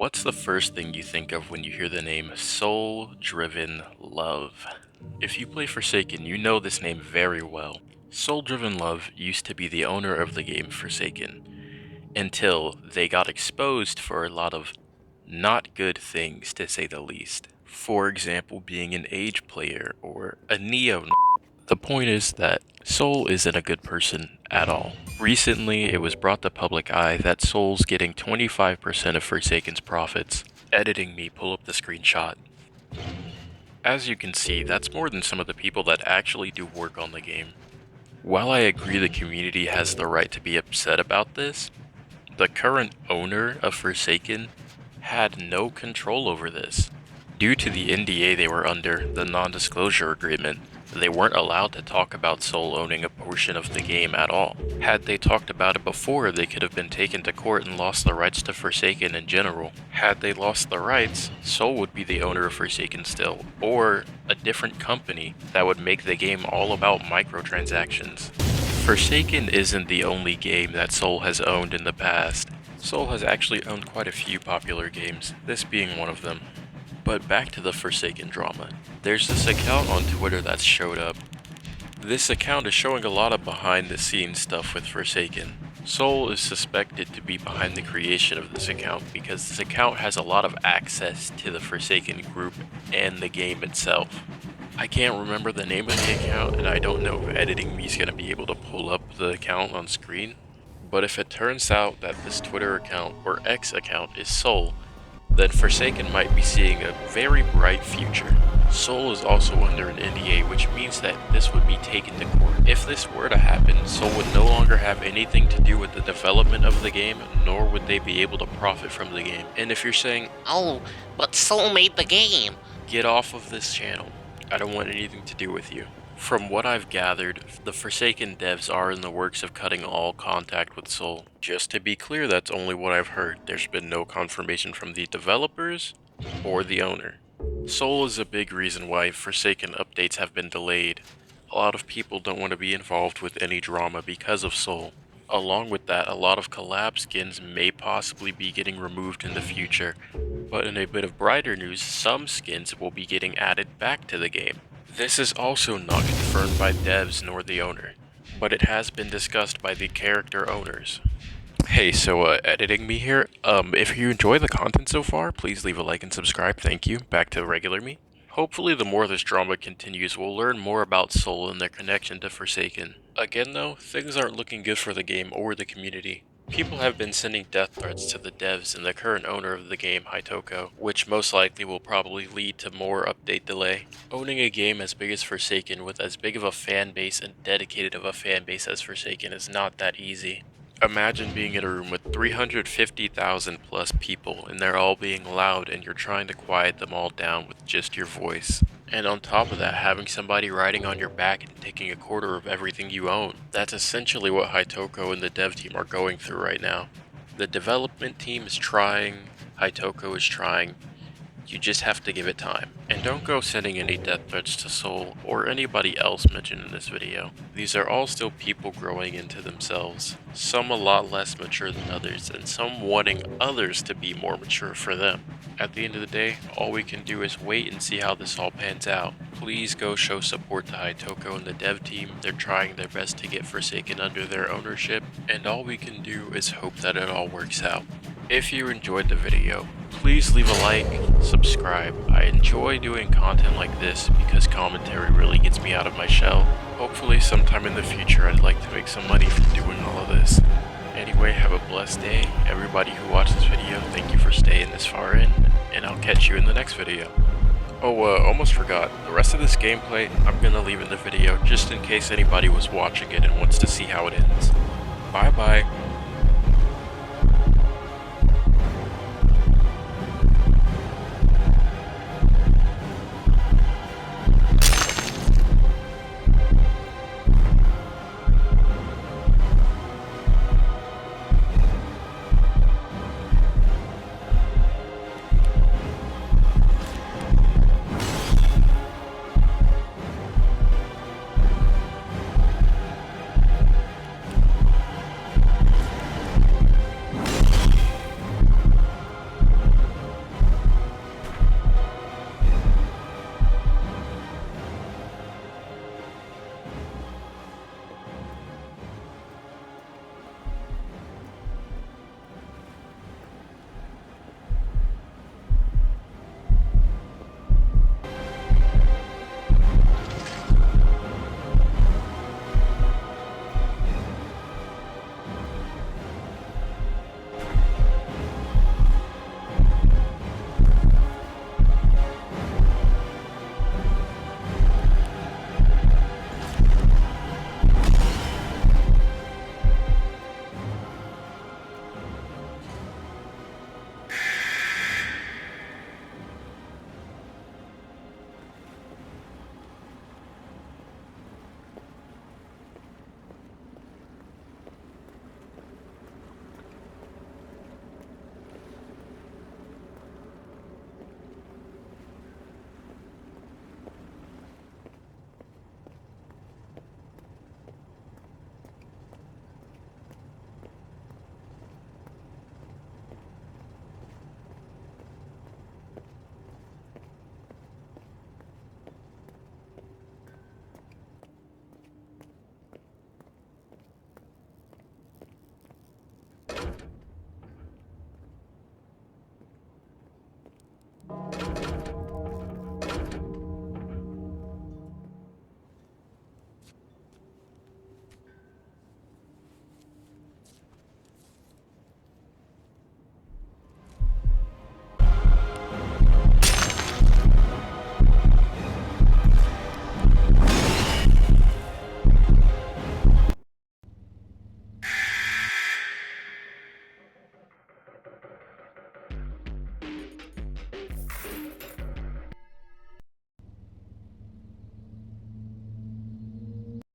What's the first thing you think of when you hear the name Soul Driven Love? If you play Forsaken, you know this name very well. Soul Driven Love used to be the owner of the game Forsaken, until they got exposed for a lot of not good things, to say the least. For example, being an age player or a neo. The point is that Soul isn't a good person at all. Recently, it was brought to public eye that Soul's getting 25% of Forsaken's profits. Editing me pull up the screenshot. As you can see, that's more than some of the people that actually do work on the game. While I agree the community has the right to be upset about this, the current owner of Forsaken had no control over this. Due to the NDA they were under, the non-disclosure agreement, they weren't allowed to talk about Soul owning a portion of the game at all. Had they talked about it before, they could have been taken to court and lost the rights to Forsaken in general. Had they lost the rights, Soul would be the owner of Forsaken still, or a different company that would make the game all about microtransactions. Forsaken isn't the only game that Soul has owned in the past. Soul has actually owned quite a few popular games, this being one of them. But back to the Forsaken drama. There's this account on Twitter that's showed up. This account is showing a lot of behind the scenes stuff with Forsaken. Soul is suspected to be behind the creation of this account because this account has a lot of access to the Forsaken group and the game itself. I can't remember the name of the account, and I don't know if editing me is going to be able to pull up the account on screen. But if it turns out that this Twitter account or X account is Soul, then Forsaken might be seeing a very bright future. Soul is also under an NDA, which means that this would be taken to court. If this were to happen, Soul would no longer have anything to do with the development of the game, nor would they be able to profit from the game. And if you're saying, "Oh, but Soul made the game," get off of this channel, I don't want anything to do with you. From what I've gathered, the Forsaken devs are in the works of cutting all contact with Soul. Just to be clear, that's only what I've heard. There's been no confirmation from the developers or the owner. Soul is a big reason why Forsaken updates have been delayed. A lot of people don't want to be involved with any drama because of Soul. Along with that, a lot of collab skins may possibly be getting removed in the future. But in a bit of brighter news, some skins will be getting added back to the game. This is also not confirmed by devs nor the owner, but it has been discussed by the character owners. Hey, so editing me here, if you enjoy the content so far, please leave a like and subscribe, thank you. Back to regular me. Hopefully the more this drama continues, we'll learn more about Soul and their connection to Forsaken. Again though, things aren't looking good for the game or the community. People have been sending death threats to the devs and the current owner of the game, Hitoko, which most likely will probably lead to more update delay. Owning a game as big as Forsaken with as big of a fan base and dedicated of a fan base as Forsaken is not that easy. Imagine being in a room with 350,000 plus people and they're all being loud and you're trying to quiet them all down with just your voice. And on top of that, having somebody riding on your back and taking a quarter of everything you own. That's essentially what Hitoko and the dev team are going through right now. The development team is trying, Hitoko is trying. You just have to give it time. And don't go sending any death threats to Soul or anybody else mentioned in this video. These are all still people growing into themselves. Some a lot less mature than others, and some wanting others to be more mature for them. At the end of the day, all we can do is wait and see how this all pans out. Please go show support to Hitoko and the dev team. They're trying their best to get Forsaken under their ownership, and all we can do is hope that it all works out. If you enjoyed the video, please leave a like, subscribe. I enjoy doing content like this because commentary really gets me out of my shell. Hopefully sometime in the future I'd like to make some money from doing all of this. Anyway, have a blessed day. Everybody who watched this video, thank you for staying this far in, and I'll catch you in the next video. Oh, almost forgot. The rest of this gameplay, I'm gonna leave in the video just in case anybody was watching it and wants to see how it ends. Bye bye.